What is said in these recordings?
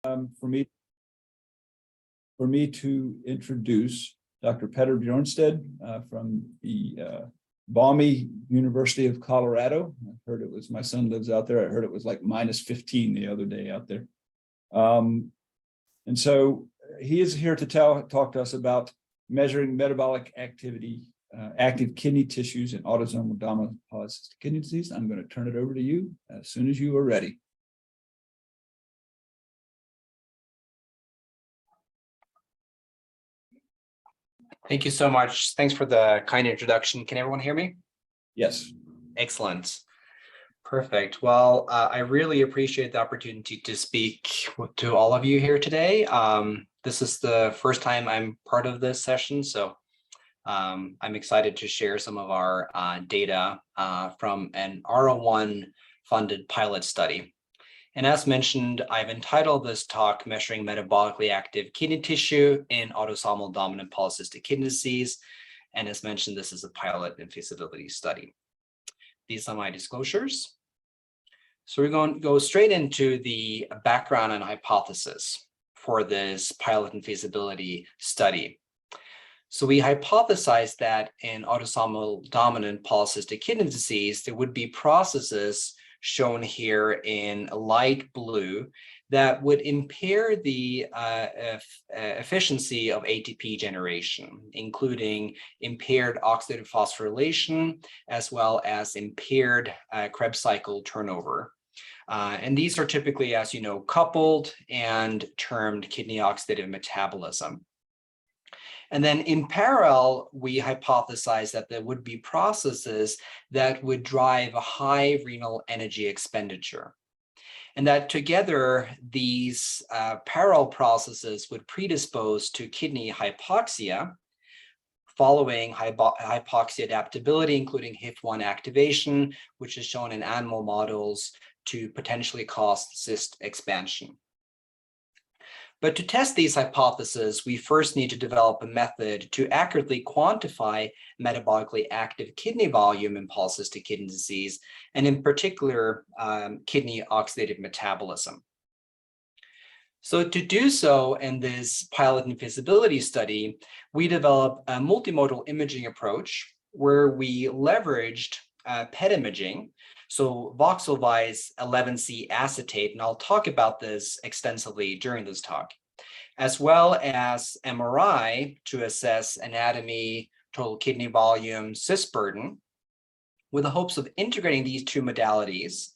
For me to introduce Dr. Bjornstad from the balmy University of Colorado. I heard it was, my son lives out there. I heard it was like -15 the other day out there. And so he is here to talk to us about measuring metabolic activity, active kidney tissues in autosomal dominant polycystic kidney disease. I'm going to turn it over to you as soon as you are ready. Thank you so much. Thanks for the kind introduction. Can everyone hear me? Yes. Excellent. Perfect. Well, I really appreciate the opportunity to speak to all of you here today. This is the first time I'm part of this session, so I'm excited to share some of our data from an R01 funded pilot study. And as mentioned, I've entitled this talk Measuring Metabolically Active Kidney Tissue in Autosomal Dominant Polycystic Kidney Disease. And as mentioned, this is a pilot and feasibility study. These are my disclosures. So we're going to go straight into the background and hypothesis for this pilot and feasibility study. So we hypothesized that in autosomal dominant polycystic kidney disease, there would be processes shown here in light blue that would impair the efficiency of ATP generation, including impaired oxidative phosphorylation, as well as impaired Krebs cycle turnover. And these are typically, as you know, coupled and termed kidney oxidative metabolism. And then in parallel, we hypothesized that there would be processes that would drive a high renal energy expenditure. And that together, these parallel processes would predispose to kidney hypoxia, following hypoxia adaptability, including HIF1 activation, which is shown in animal models to potentially cause cyst expansion. But to test these hypotheses, we first need to develop a method to accurately quantify metabolically active kidney volume in polycystic kidney disease, and in particular, kidney oxidative metabolism. So to do so in this pilot and feasibility study, we developed a multimodal imaging approach where we leveraged PET imaging, so voxelvise 11C acetate, and I'll talk about this extensively during this talk, as well as MRI to assess anatomy, total kidney volume, cyst burden, with the hopes of integrating these two modalities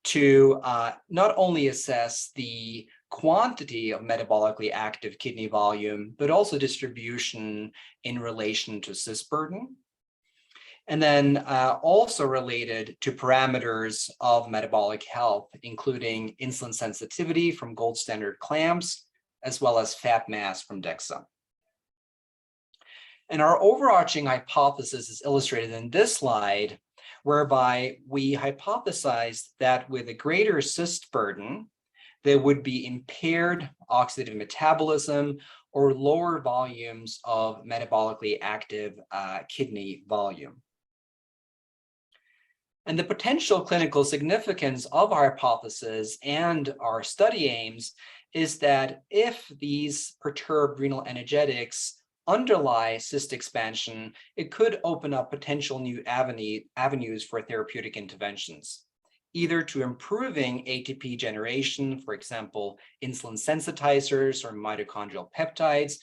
to not only assess the quantity of metabolically active kidney volume, but also distribution in relation to cyst burden. And then also related to parameters of metabolic health, including insulin sensitivity from gold standard clamps, as well as fat mass from DEXA. And our overarching hypothesis is illustrated in this slide, whereby we hypothesized that with a greater cyst burden, there would be impaired oxidative metabolism or lower volumes of metabolically active kidney volume. And the potential clinical significance of our hypothesis and our study aims is that if these perturbed renal energetics underlie cyst expansion, it could open up potential new avenues for therapeutic interventions, either to improving ATP generation, for example, insulin sensitizers or mitochondrial peptides,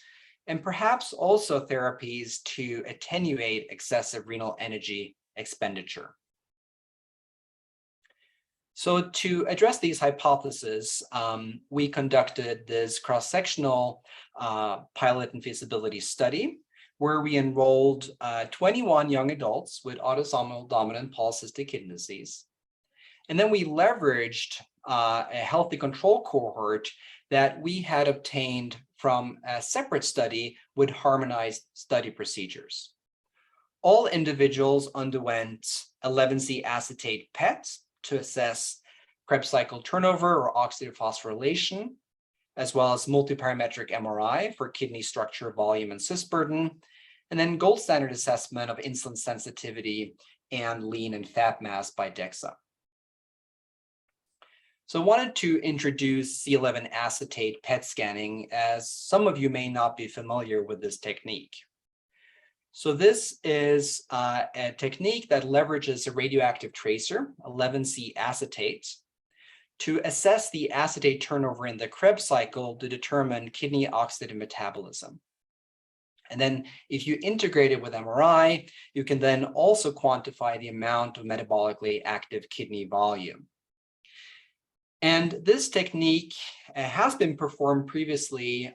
and perhaps also therapies to attenuate excessive renal energy expenditure. So to address these hypotheses, we conducted this cross-sectional pilot and feasibility study where we enrolled 21 young adults with autosomal dominant polycystic kidney disease. And then we leveraged a healthy control cohort that we had obtained from a separate study with harmonized study procedures. All individuals underwent 11C acetate PET to assess Krebs cycle turnover or oxidative phosphorylation, as well as multiparametric MRI for kidney structure, volume, and cyst burden, and then gold standard assessment of insulin sensitivity and lean and fat mass by DEXA. So I wanted to introduce C11 acetate PET scanning, as some of you may not be familiar with this technique. So this is a technique that leverages a radioactive tracer, 11C acetate, to assess the acetate turnover in the Krebs cycle to determine kidney oxidative metabolism. And then if you integrate it with MRI, you can then also quantify the amount of metabolically active kidney volume. And this technique has been performed previously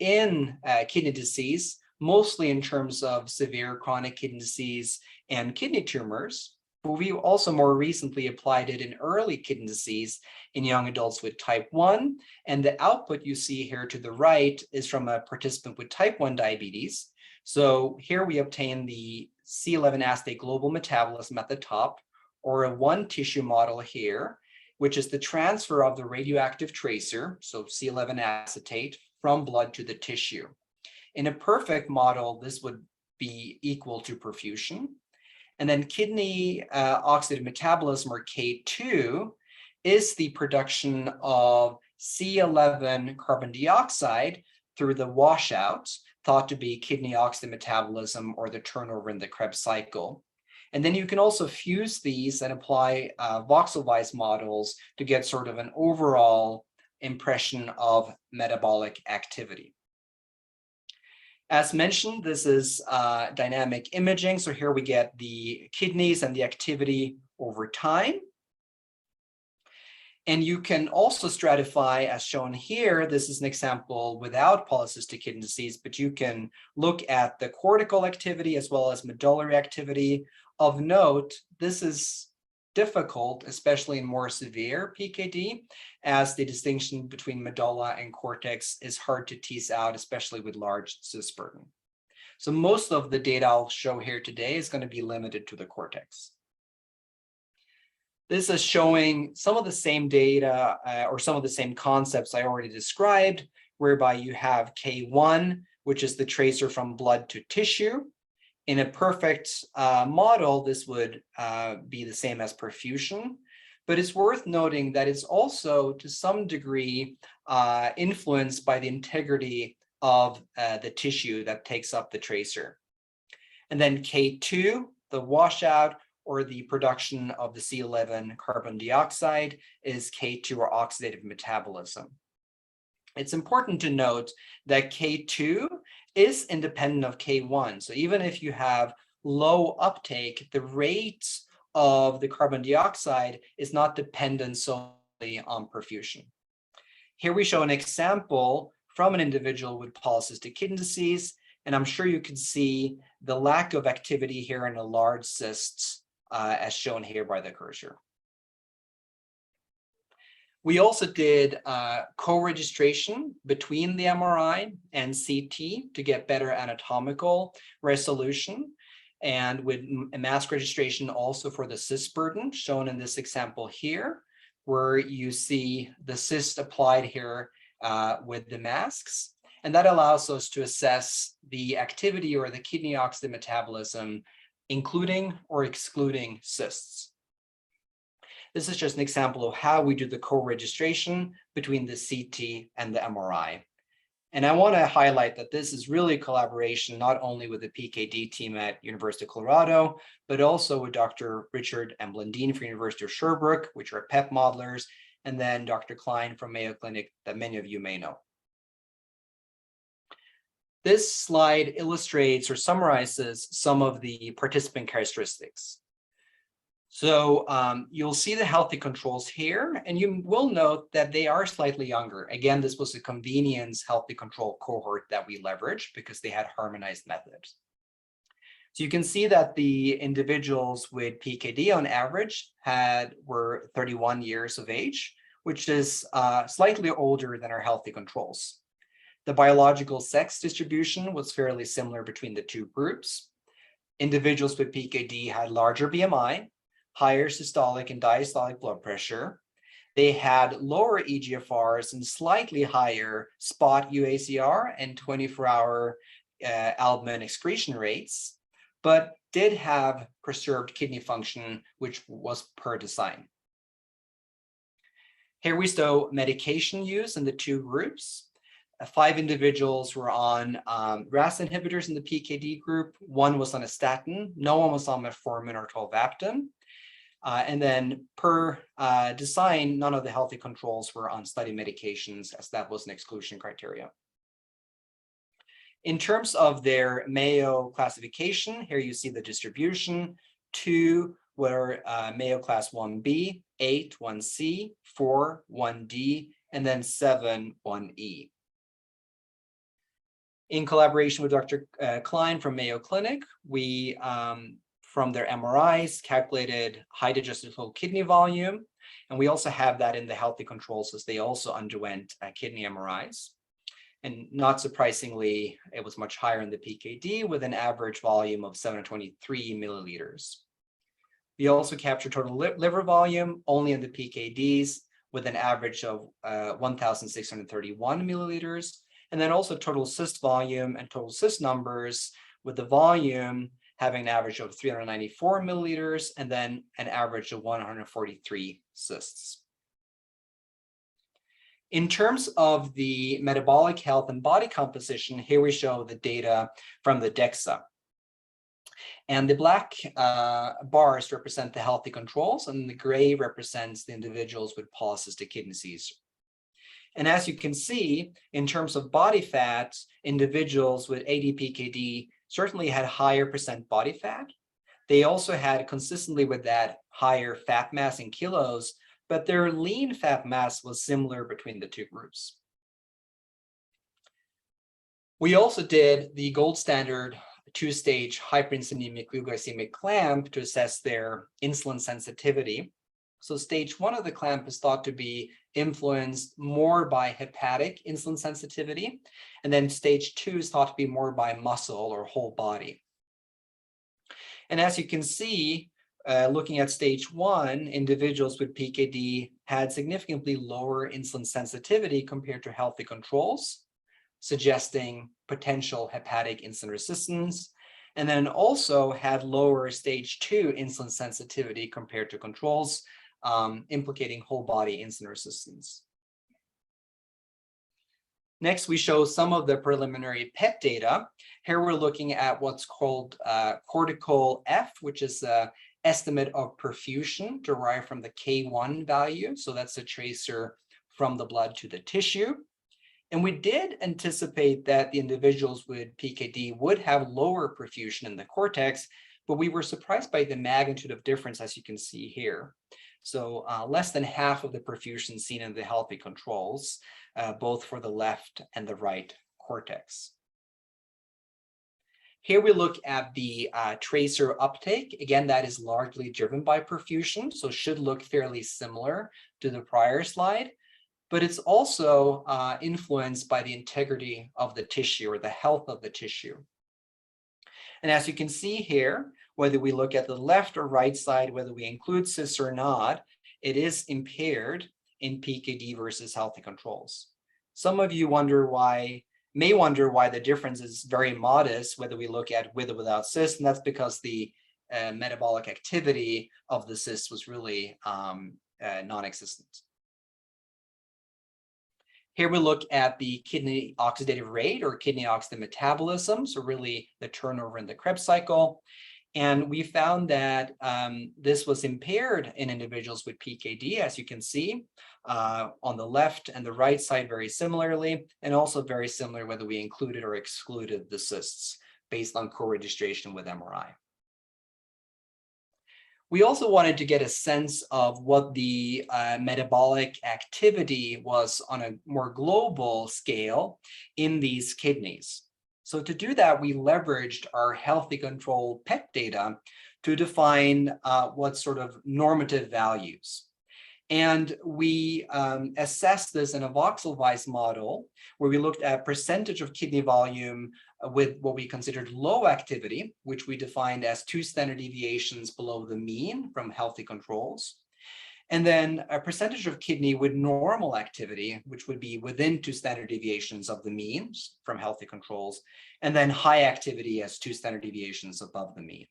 in kidney disease, mostly in terms of severe chronic kidney disease and kidney tumors. But we also more recently applied it in early kidney disease in young adults with type 1. And the output you see here to the right is from a participant with type 1 diabetes. So here we obtain the C11 acetate global metabolism at the top, or a one tissue model here, which is the transfer of the radioactive tracer, so C11 acetate, from blood to the tissue. In a perfect model, this would be equal to perfusion. And then kidney oxidative metabolism, or K2, is the production of C11 carbon dioxide through the washout, thought to be kidney oxidative metabolism or the turnover in the Krebs cycle. And then you can also fuse these and apply voxel-wise models to get sort of an overall impression of metabolic activity. As mentioned, this is dynamic imaging. So here we get the kidneys and the activity over time. And you can also stratify, as shown here. This is an example without polycystic kidney disease, but you can look at the cortical activity as well as medullary activity. Of note, this is difficult, especially in more severe PKD, as the distinction between medulla and cortex is hard to tease out, especially with large cyst burden. So most of the data I'll show here today is going to be limited to the cortex. This is showing some of the same data or some of the same concepts I already described, whereby you have K1, which is the tracer from blood to tissue. In a perfect model, this would be the same as perfusion, but it's worth noting that it's also to some degree influenced by the integrity of the tissue that takes up the tracer. And then K2, the washout or the production of the C11 carbon dioxide, is K2 or oxidative metabolism. It's important to note that K2 is independent of K1. So even if you have low uptake, the rate of the carbon dioxide is not dependent solely on perfusion. Here we show an example from an individual with polycystic kidney disease, and I'm sure you can see the lack of activity here in a large cyst, as shown here by the cursor. We also did co-registration between the MRI and CT to get better anatomical resolution, and with a mask registration also for the cyst burden, shown in this example here, where you see the cyst applied here with the masks. And that allows us to assess the activity or the kidney oxidative metabolism, including or excluding cysts. This is just an example of how we do the co-registration between the CT and the MRI. And I want to highlight that this is really a collaboration not only with the PKD team at University of Colorado, but also with Dr. Richard and Blandine from University of Sherbrooke, which are PEP modelers, and then Dr. Klein from Mayo Clinic that many of you may know. This slide illustrates or summarizes some of the participant characteristics. So you'll see the healthy controls here, and you will note that they are slightly younger. Again, this was a convenience healthy control cohort that we leveraged because they had harmonized methods. So you can see that the individuals with PKD on average were 31 years of age, which is slightly older than our healthy controls. The biological sex distribution was fairly similar between the two groups. Individuals with PKD had larger BMI, higher systolic and diastolic blood pressure. They had lower eGFRs and slightly higher spot UACR and 24-hour albumin excretion rates, but did have preserved kidney function, which was per design. Here we show medication use in the two groups. 5 individuals were on RAS inhibitors in the PKD group. 1 was on a statin. No one was on metformin or tolvaptan. And then per design, none of the healthy controls were on study medications, as that was an exclusion criteria. In terms of their Mayo classification, here you see the distribution. 2 were Mayo class 1B, 8, 1C, 4, 1D, and then 7, 1E. In collaboration with Dr. Klein from Mayo Clinic, we, from their MRIs, calculated height adjusted total kidney volume. And we also have that in the healthy controls, as they also underwent kidney MRIs. And not surprisingly, it was much higher in the PKD with an average volume of 723 milliliters. We also captured total liver volume only in the PKDs with an average of 1,631 milliliters. And then also total cyst volume and total cyst numbers, with the volume having an average of 394 milliliters and then an average of 143 cysts. In terms of the metabolic health and body composition, here we show the data from the DEXA. And the black bars represent the healthy controls, and the gray represents the individuals with polycystic kidney disease. And as you can see, in terms of body fat, individuals with ADPKD certainly had higher percent body fat. They also had, consistently with that, higher fat mass in kilos, but their lean fat mass was similar between the two groups. We also did the gold standard 2-stage hyperinsulinemic glycemic clamp to assess their insulin sensitivity. So stage 1 of the clamp is thought to be influenced more by hepatic insulin sensitivity, and then stage 2 is thought to be more by muscle or whole body. And as you can see, looking at stage 1, individuals with PKD had significantly lower insulin sensitivity compared to healthy controls, suggesting potential hepatic insulin resistance, and then also had lower stage 2 insulin sensitivity compared to controls, implicating whole body insulin resistance. Next, we show some of the preliminary PET data. Here we're looking at what's called cortical F, which is an estimate of perfusion derived from the K1 value. So that's a tracer from the blood to the tissue. And we did anticipate that the individuals with PKD would have lower perfusion in the cortex, but we were surprised by the magnitude of difference, as you can see here. So less than half of the perfusion seen in the healthy controls, both for the left and the right cortex. Here we look at the tracer uptake. Again, that is largely driven by perfusion, so should look fairly similar to the prior slide, but it's also influenced by the integrity of the tissue or the health of the tissue. And as you can see here, whether we look at the left or right side, whether we include cysts or not, it is impaired in PKD versus healthy controls. Some of you may wonder why the difference is very modest, whether we look at with or without cysts, and that's because the metabolic activity of the cysts was really non-existent. Here we look at the kidney oxidative rate or kidney oxidative metabolism, so really the turnover in the Krebs cycle. And we found that this was impaired in individuals with PKD, as you can see, on the left and the right side very similarly, and also very similar whether we included or excluded the cysts based on co-registration with MRI. We also wanted to get a sense of what the metabolic activity was on a more global scale in these kidneys. So to do that, we leveraged our healthy control PET data to define what sort of normative values. And we assessed this in a voxel-wise model where we looked at percentage of kidney volume with what we considered low activity, which we defined as 2 standard deviations below the mean from healthy controls. And then a percentage of kidney with normal activity, which would be within 2 standard deviations of the means from healthy controls, and then high activity as 2 standard deviations above the mean.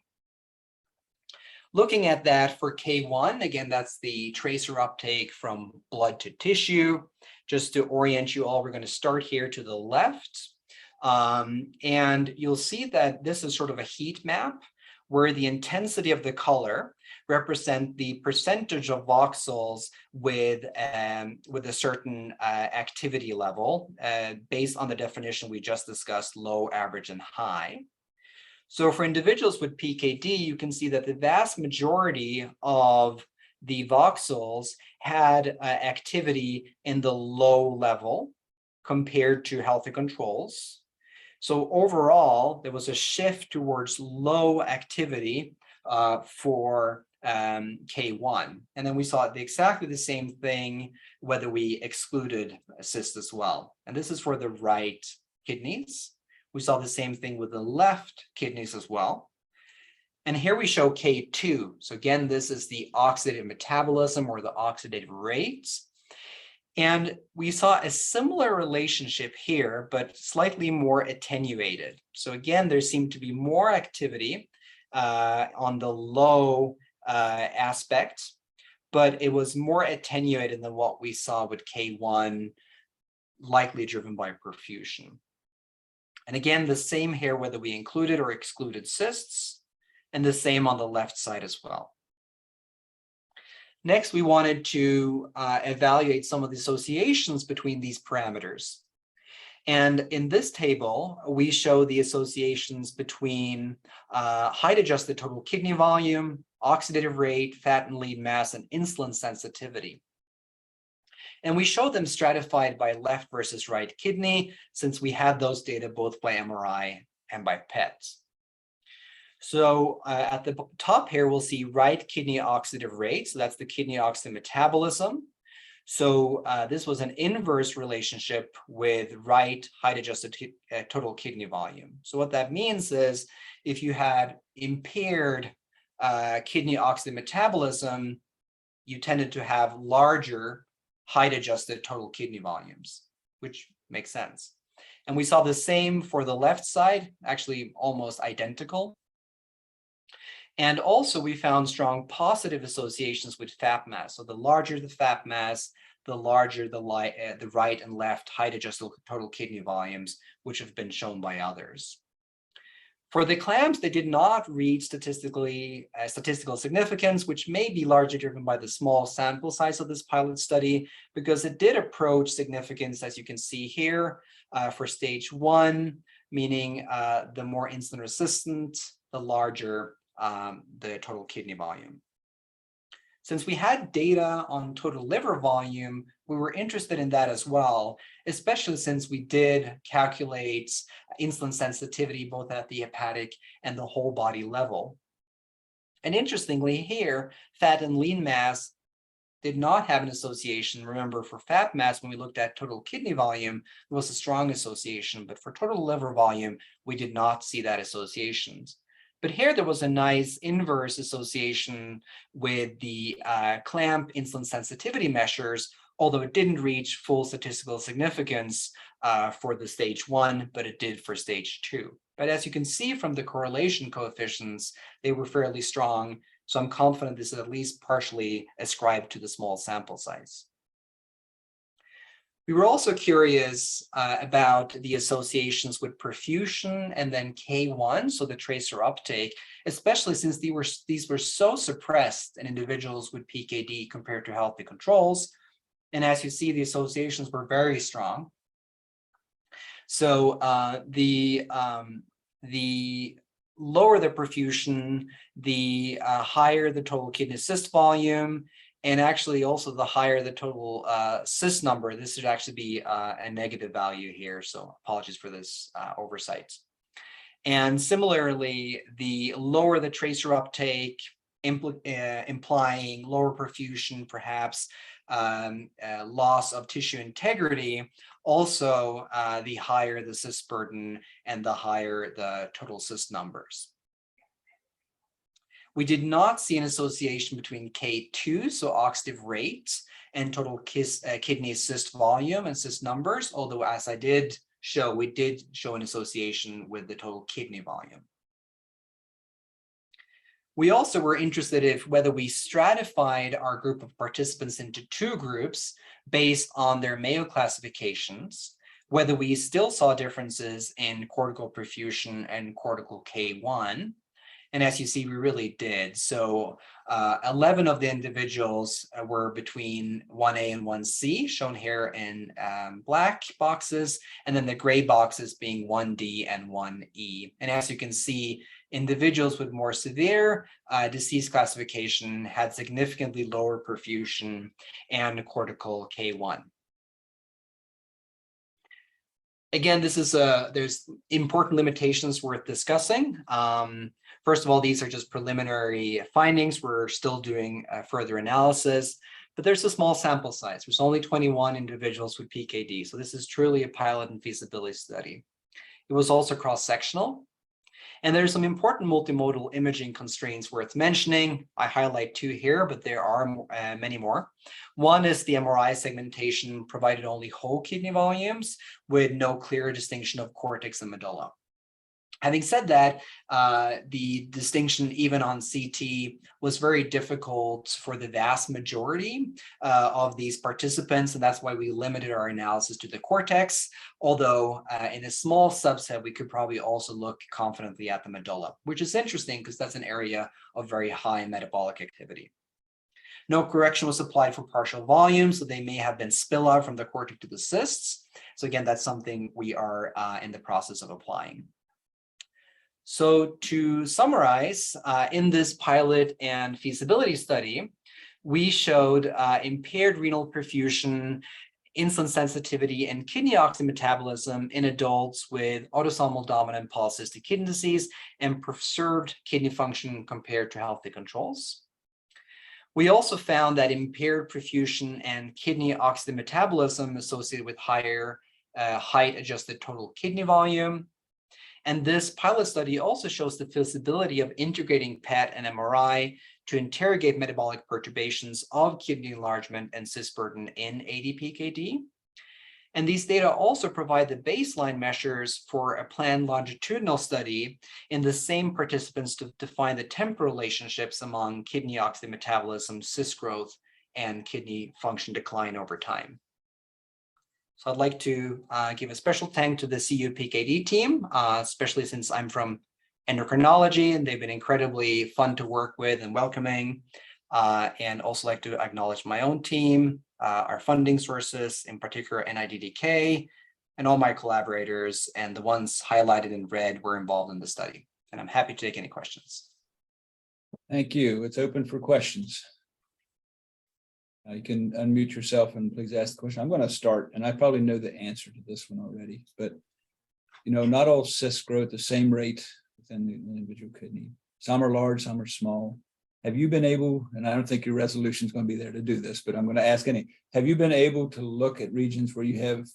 Looking at that for K1, again, that's the tracer uptake from blood to tissue. Just to orient you all, we're going to start here to the left. And you'll see that this is sort of a heat map where the intensity of the color represent the percentage of voxels with a certain activity level based on the definition we just discussed, low, average, and high. So for individuals with PKD, you can see that the vast majority of the voxels had activity in the low level compared to healthy controls. So overall, there was a shift towards low activity for K1. And then we saw exactly the same thing whether we excluded cysts as well. And this is for the right kidneys. We saw the same thing with the left kidneys as well. And here we show K2. So again, this is the oxidative metabolism or the oxidative rate. And we saw a similar relationship here, but slightly more attenuated. So again, there seemed to be more activity on the low aspect, but it was more attenuated than what we saw with K1, likely driven by perfusion. And again, the same here, whether we included or excluded cysts, and the same on the left side as well. Next, we wanted to evaluate some of the associations between these parameters. And in this table, we show the associations between height-adjusted total kidney volume, oxidative rate, fat and lean mass, and insulin sensitivity. And we show them stratified by left versus right kidney, since we had those data both by MRI and by PET. So at the top here, we'll see right kidney oxidative rate. So that's the kidney oxidative metabolism. So this was an inverse relationship with right height-adjusted total kidney volume. So what that means is if you had impaired kidney oxidative metabolism, you tended to have larger height-adjusted total kidney volumes, which makes sense. And we saw the same for the left side, actually almost identical. And also we found strong positive associations with fat mass. So the larger the fat mass, the larger the right and left height-adjusted total kidney volumes, which have been shown by others. For the clamps, they did not reach statistical significance, which may be largely driven by the small sample size of this pilot study, because it did approach significance, as you can see here, for stage 1, meaning the more insulin resistant, the larger the total kidney volume. Since we had data on total liver volume, we were interested in that as well, especially since we did calculate insulin sensitivity both at the hepatic and the whole body level. And interestingly here, fat and lean mass did not have an association. Remember, for fat mass, when we looked at total kidney volume, there was a strong association, but for total liver volume, we did not see that association. But here there was a nice inverse association with the clamp insulin sensitivity measures, although it didn't reach full statistical significance for the stage 1, but it did for stage 2. But as you can see from the correlation coefficients, they were fairly strong. So I'm confident this is at least partially ascribed to the small sample size. We were also curious about the associations with perfusion and then K1, so the tracer uptake, especially since these were so suppressed in individuals with PKD compared to healthy controls. And as you see, the associations were very strong. So the lower the perfusion, the higher the total kidney cyst volume, and actually also the higher the total cyst number. This should actually be a negative value here, so apologies for this oversight. And similarly, the lower the tracer uptake, implying lower perfusion, perhaps loss of tissue integrity, also the higher the cyst burden and the higher the total cyst numbers. We did not see an association between K2, so oxidative rate, and total kidney cyst volume and cyst numbers, although as I did show, we did show an association with the total kidney volume. We also were interested in whether we stratified our group of participants into two groups based on their Mayo classifications, whether we still saw differences in cortical perfusion and cortical K1. And as you see, we really did. So 11 of the individuals were between 1A and 1C, shown here in black boxes, and then the gray boxes being 1D and 1E. And as you can see, individuals with more severe disease classification had significantly lower perfusion and cortical K1. Again, this is there's important limitations worth discussing. First of all, these are just preliminary findings. We're still doing further analysis, but there's a small sample size. There's only 21 individuals with PKD. So this is truly a pilot and feasibility study. It was also cross-sectional. And there's some important multimodal imaging constraints worth mentioning. I highlight two here, but there are many more. One is the MRI segmentation provided only whole kidney volumes with no clear distinction of cortex and medulla. Having said that, the distinction even on CT was very difficult for the vast majority of these participants, and that's why we limited our analysis to the cortex, although in a small subset, we could probably also look confidently at the medulla, which is interesting because that's an area of very high metabolic activity. No correction was applied for partial volume, so they may have been spillout from the cortex to the cysts. So again, that's something we are in the process of applying. So to summarize, in this pilot and feasibility study, we showed impaired renal perfusion, insulin sensitivity, and kidney oxygen metabolism in adults with autosomal dominant polycystic kidney disease and preserved kidney function compared to healthy controls. We also found that impaired perfusion and kidney oxygen metabolism associated with higher height-adjusted total kidney volume. And this pilot study also shows the feasibility of integrating PET and MRI to interrogate metabolic perturbations of kidney enlargement and cyst burden in ADPKD. And these data also provide the baseline measures for a planned longitudinal study in the same participants to define the temporal relationships among kidney oxygen metabolism, cyst growth, and kidney function decline over time. So I'd like to give a special thanks to the CU PKD team, especially since I'm from endocrinology, and they've been incredibly fun to work with and welcoming. And also like to acknowledge my own team, our funding sources, in particular NIDDK, and all my collaborators, and the ones highlighted in red were involved in the study. And I'm happy to take any questions. Thank you. It's open for questions. You can unmute yourself and please ask the question. I'm going to start, and I probably know the answer to this one already, but not all cysts grow at the same rate within the individual kidney. Some are large, some are small. Have you been able, and I don't think your resolution is going to be there to do this, but I'm going to ask have you been able to look at regions where you have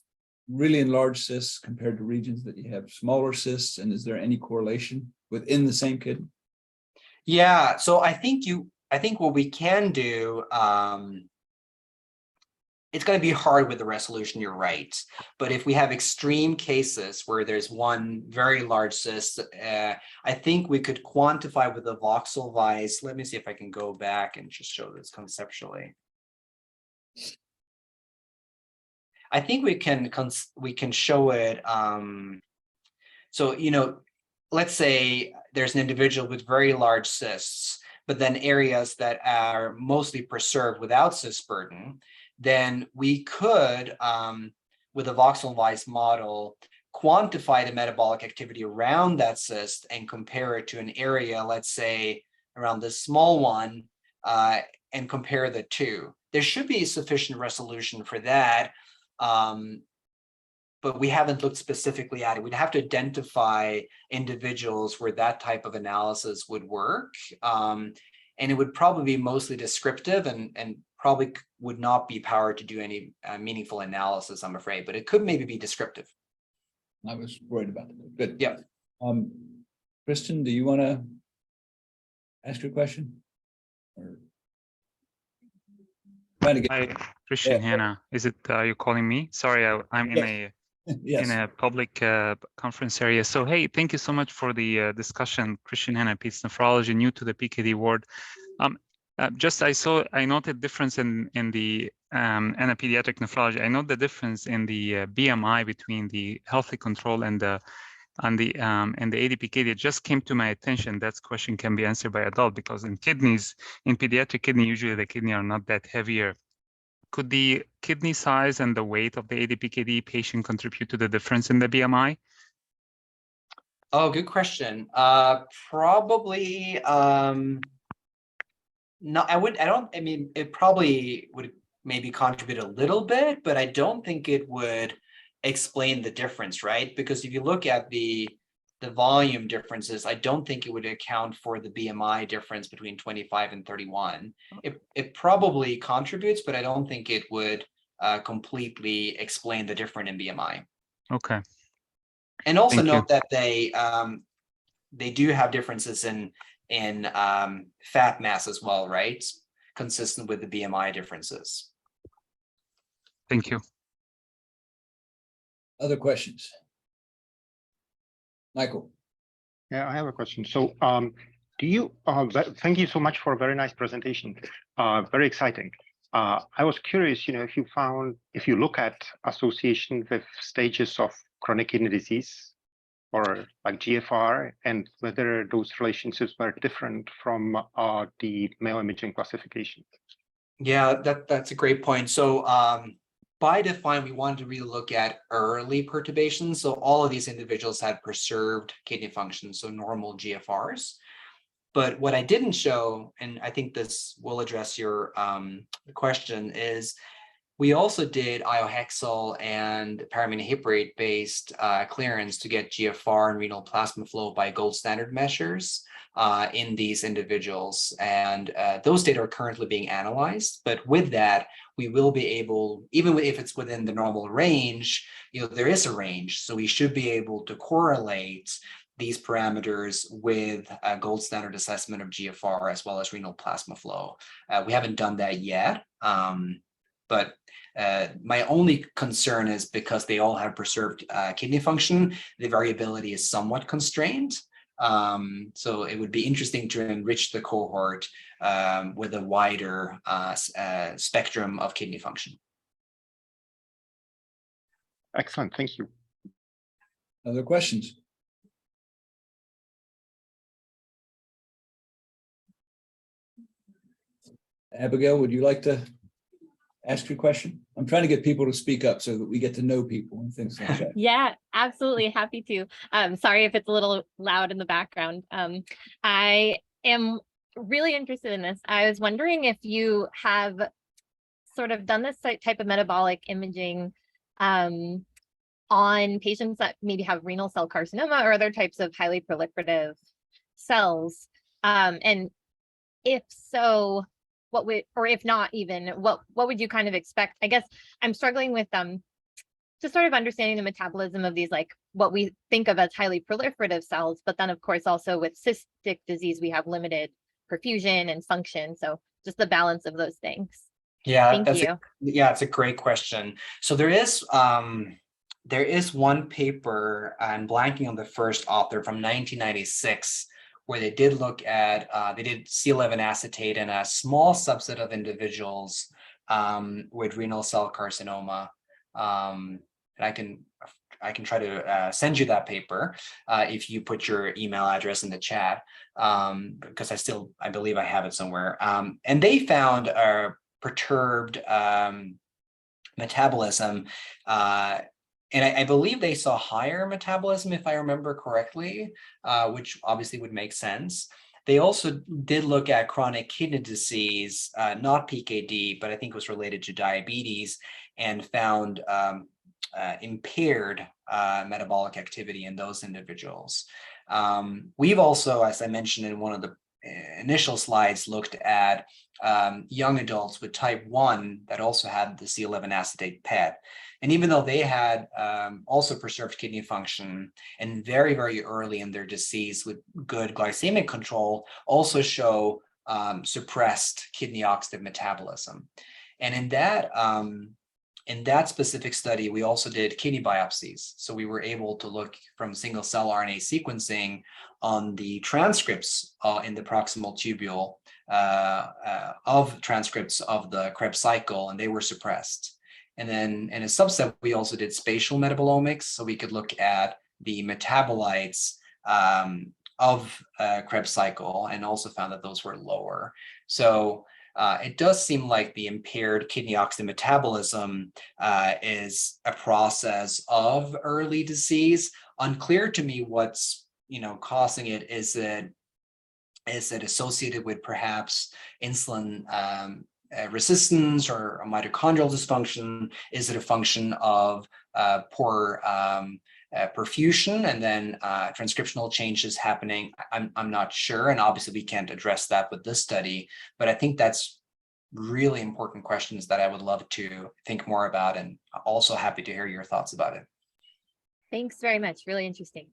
really enlarged cysts compared to regions that you have smaller cysts, and is there any correlation within the same kidney? Yeah, so I think what we can do, it's going to be hard with the resolution, you're right. But if we have extreme cases where there's one very large cyst, I think we could quantify with the voxel vise. Let me see if I can go back and just show this conceptually. I think we can show it. So, let's say there's an individual with very large cysts, but then areas that are mostly preserved without cyst burden. Then we could, with a voxel vise model, quantify the metabolic activity around that cyst and compare it to an area, let's say around this small one, and compare the two. There should be sufficient resolution for that, but we haven't looked specifically at it. We'd have to identify individuals where that type of analysis would work. And it would probably be mostly descriptive and probably would not be powered to do any meaningful analysis, I'm afraid, but it could maybe be descriptive. I was worried about that. Good. Yeah. Kristen, do you want to ask your question? Or... Hi, Christian, Hannah. Is it you calling me? Sorry, I'm in a Yes. in a public conference area. So, hey, thank you so much for the discussion, Christian Hanna, Pete's nephrology, new to the PKD ward. I noted difference in the and a pediatric nephrology. I note the difference in the BMI between the healthy control and the ADPKD. It just came to my attention. That question can be answered by adult, because in pediatric kidney, usually the kidney are not that heavier. Could the kidney size and the weight of the ADPKD patient contribute to the difference in the BMI? Oh, good question. Probably. No, I mean, it probably would maybe contribute a little bit, but I don't think it would explain the difference, right? Because if you look at the volume differences, I don't think it would account for the BMI difference between 25 and 31. It probably contributes, but I don't think it would completely explain the difference in BMI. Okay. And also note that they do have differences in fat mass as well, right? Consistent with the BMI differences. Thank you. Other questions? Michael. Yeah, I have a question. So do you, thank you so much for a very nice presentation. Very exciting. I was curious, if you look at association with stages of chronic kidney disease, or like GFR, and whether those relationships were different from the Mayo Imaging classification. Yeah, that's a great point. So by design, we wanted to really look at early perturbations. So all of these individuals had preserved kidney function, so normal GFRs. But what I didn't show, and I think this will address your question, is we also did iohexol and paraminohiprate based clearance to get GFR and renal plasma flow by gold standard measures in these individuals. And those data are currently being analyzed. But with that, we will be able, even if it's within the normal range, there is a range. So we should be able to correlate these parameters with a gold standard assessment of GFR as well as renal plasma flow. We haven't done that yet. But my only concern is because they all have preserved kidney function, the variability is somewhat constrained. So it would be interesting to enrich the cohort with a wider spectrum of kidney function. Excellent, thank you. Other questions? Abigail, would you like to ask your question? I'm trying to get people to speak up so that we get to know people and things like that. Yeah, absolutely. Happy to. Sorry if it's a little loud in the background. I am really interested in this. I was wondering if you have sort of done this type of metabolic imaging on patients that maybe have renal cell carcinoma or other types of highly proliferative cells. And if so, what would, or if not even, what would you kind of expect? I guess I'm struggling with just sort of understanding the metabolism of these, like what we think of as highly proliferative cells, but then of course also with cystic disease, we have limited perfusion and function. So just the balance of those things. Yeah, Thank you. It's a great question. So there is one paper, I'm blanking on the first author, from 1996, where they did look at, they did C11 acetate in a small subset of individuals with renal cell carcinoma. And I can try to send you that paper if you put your email address in the chat, because I believe I have it somewhere. And they found a perturbed metabolism, and I believe they saw higher metabolism, if I remember correctly, which obviously would make sense. They also did look at chronic kidney disease, not PKD, but I think it was related to diabetes, and found impaired metabolic activity in those individuals. We've also, as I mentioned in one of the initial slides, looked at young adults with type 1 that also had the C11 acetate PET. And even though they had also preserved kidney function and very, very early in their disease with good glycemic control, also show suppressed kidney oxidative metabolism. And in that in that specific study, we also did kidney biopsies. So we were able to look from single cell RNA sequencing on the transcripts in the proximal tubule of transcripts of the Krebs cycle, and they were suppressed. And then in a subset, we also did spatial metabolomics, so we could look at the metabolites of Krebs cycle, and also found that those were lower. So it does seem like the impaired kidney oxygen metabolism is a process of early disease. Unclear to me what's causing it. Is it associated with perhaps insulin resistance or a mitochondrial dysfunction? Is it a function of poor perfusion and then transcriptional changes happening? I'm not sure, and obviously we can't address that with this study, but I think that's really important questions that I would love to think more about, and also happy to hear your thoughts about it. Thanks very much. Really interesting.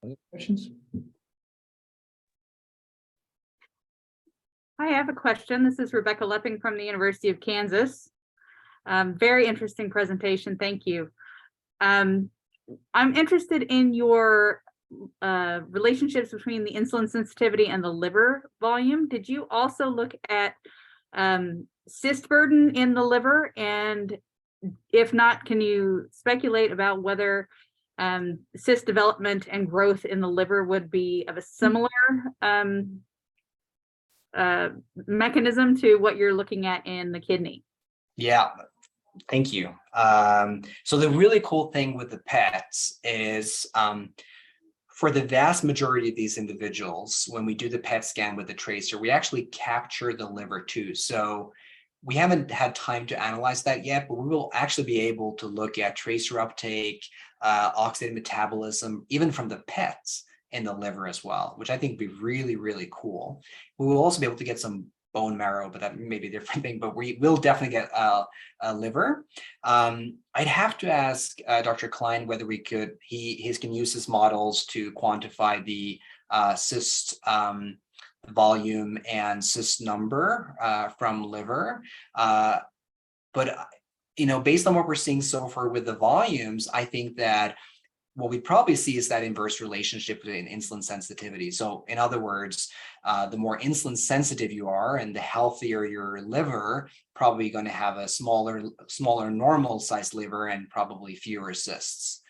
Other questions? I have a question. This is Rebecca Lepping from the University of Kansas. Very interesting presentation. Thank you. I'm interested in your relationships between the insulin sensitivity and the liver volume. Did you also look at cyst burden in the liver? And if not, can you speculate about whether cyst development and growth in the liver would be of a similar mechanism to what you're looking at in the kidney? Yeah, thank you. So the really cool thing with the PETs is for the vast majority of these individuals, when we do the PET scan with the tracer, we actually capture the liver too. So we haven't had time to analyze that yet, but we will actually be able to look at tracer uptake, oxidative metabolism, even from the PETs in the liver as well, which I think would be really, really cool. We will also be able to get some bone marrow, but that may be a different thing, but we will definitely get a liver. I'd have to ask Dr. Klein whether we could, he can use his models to quantify the cyst volume and cyst number from liver. But based on what we're seeing so far with the volumes, I think that what we probably see is that inverse relationship between insulin sensitivity. So in other words, the more insulin sensitive you are and the healthier your liver, probably going to have a smaller normal sized liver and probably fewer cysts,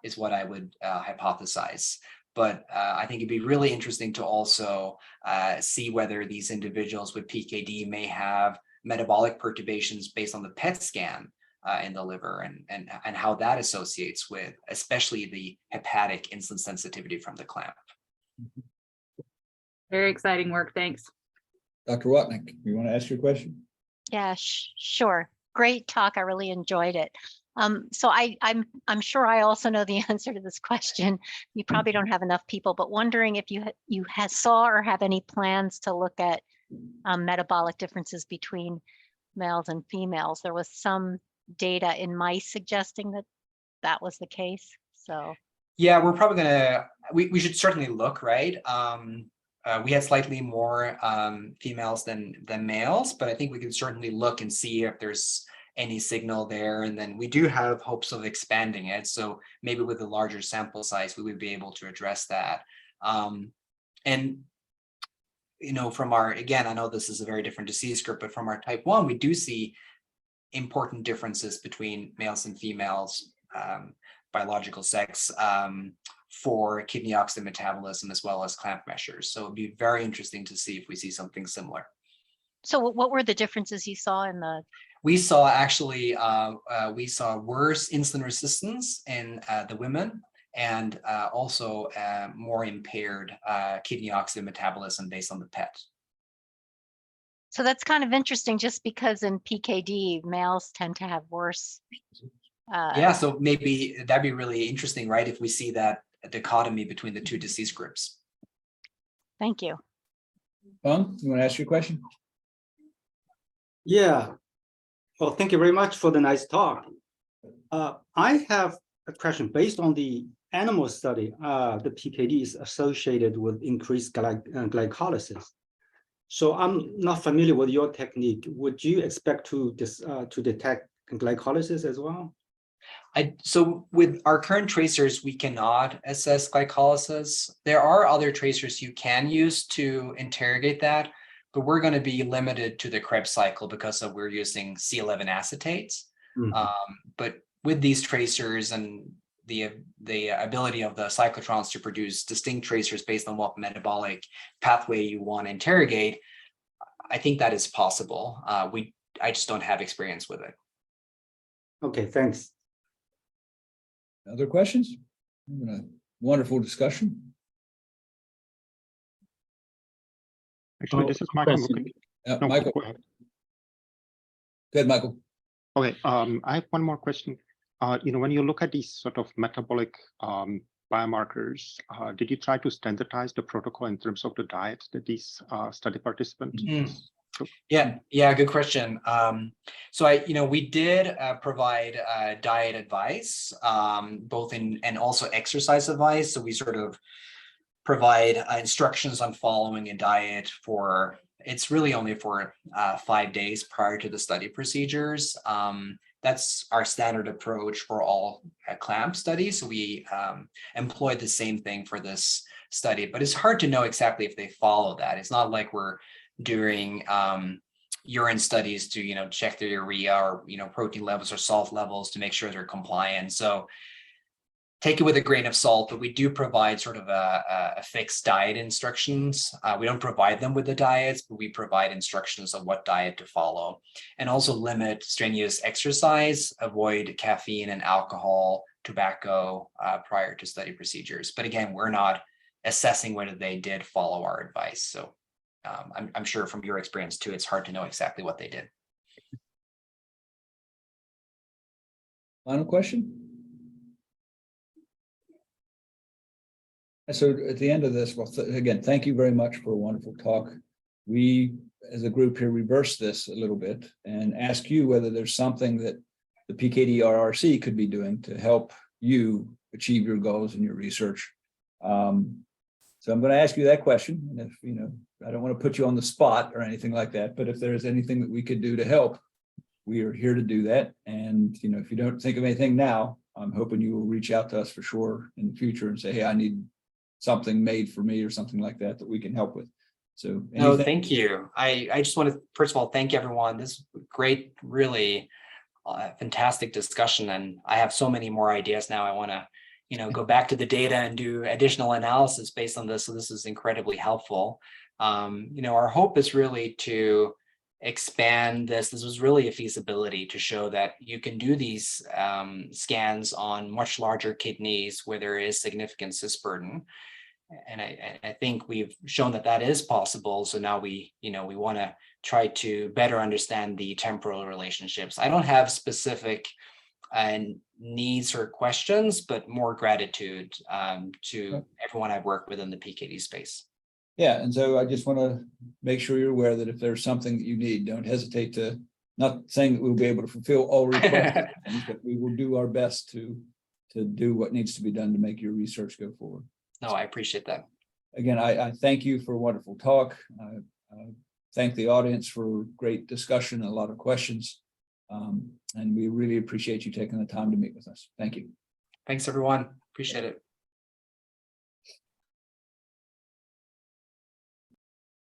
is what I would hypothesize. But I think it'd be really interesting to also see whether these individuals with PKD may have metabolic perturbations based on the PET scan in the liver, and how that associates with especially the hepatic insulin sensitivity from the clamp. Very exciting work. Thanks. Dr. Watnick, you want to ask your question? Yeah, sure. Great talk. I really enjoyed it. So I'm sure I also know the answer to this question. You probably don't have enough people, but wondering if you saw or have any plans to look at metabolic differences between males and females. There was some data in mice suggesting that was the case. So yeah, we're probably gonna, we should certainly look, right? We had slightly more females than males, but I think we can certainly look and see if there's any signal there. And then we do have hopes of expanding it. So maybe with a larger sample size, we would be able to address that. And from our, again, I know this is a very different disease group, but from our type 1, we do see important differences between males and females, biological sex, for kidney oxygen metabolism as well as clamp measures. So it'd be very interesting to see if we see something similar. So what were the differences you saw in the? We saw actually, we saw worse insulin resistance in the women, and also more impaired kidney oxygen metabolism based on the PET. So that's kind of interesting, just because in PKD, males tend to have worse. Yeah, so maybe that'd be really interesting, right? If we see that dichotomy between the two disease groups. Thank you. Fung, you want to ask your question? Yeah. Well, thank you very much for the nice talk. I have a question based on the animal study. The PKD is associated with increased glycolysis. So I'm not familiar with your technique. Would you expect to detect glycolysis as well? So with our current tracers, we cannot assess glycolysis. There are other tracers you can use to interrogate that, but we're going to be limited to the Krebs cycle because we're using C11 acetates. But with these tracers and the ability of the cyclotrons to produce distinct tracers based on what metabolic pathway you want to interrogate, I think that is possible. I just don't have experience with it. Okay, thanks. Other questions? Wonderful discussion. Actually, this is Michael. No, Michael, go ahead. go ahead, Michael. Okay, I have one more question. When you look at these sort of metabolic biomarkers, did you try to standardize the protocol in terms of the diet that these study participants took? Yeah, good question. So we did provide diet advice, both and also exercise advice. So we sort of provide instructions on following a diet for, it's really only for 5 days prior to the study procedures. That's our standard approach for all clamp studies. So we employed the same thing for this study, but it's hard to know exactly if they follow that. It's not like we're doing urine studies to check their urea or protein levels or salt levels to make sure they're compliant. So take it with a grain of salt, but we do provide sort of a fixed diet instructions. We don't provide them with the diets, but we provide instructions on what diet to follow, and also limit strenuous exercise, avoid caffeine and alcohol, tobacco prior to study procedures. But again, we're not assessing whether they did follow our advice. So I'm sure from your experience too, it's hard to know exactly what they did. Final question? So at the end of this, well, again, thank you very much for a wonderful talk. We, as a group here, reverse this a little bit and ask you whether there's something that the PKD RRC could be doing to help you achieve your goals in your research. So I'm going to ask you that question. And if, I don't want to put you on the spot or anything like that, but if there's anything that we could do to help, we are here to do that. And, if you don't think of anything now, I'm hoping you will reach out to us for sure in the future and say, hey, I need something made for me or something like that we can help with. So no, thank you. I just want to, first of all, thank everyone. This is great, really fantastic discussion. And I have so many more ideas now. I want to, go back to the data and do additional analysis based on this. So this is incredibly helpful. Our hope is really to expand this. This was really a feasibility to show that you can do these scans on much larger kidneys where there is significant cyst burden. And I think we've shown that that is possible. So now we want to try to better understand the temporal relationships. I don't have specific needs or questions, but more gratitude to everyone I've worked with in the PKD space. Yeah, and so I just want to make sure you're aware that if there's something that you need, don't hesitate to, not saying that we'll be able to fulfill all requests, but we will do our best to do what needs to be done to make your research go forward. No, I appreciate that. Again, I thank you for a wonderful talk. I thank the audience for great discussion and a lot of questions. And we really appreciate you taking the time to meet with us. Thank you. Thanks, everyone. Appreciate it.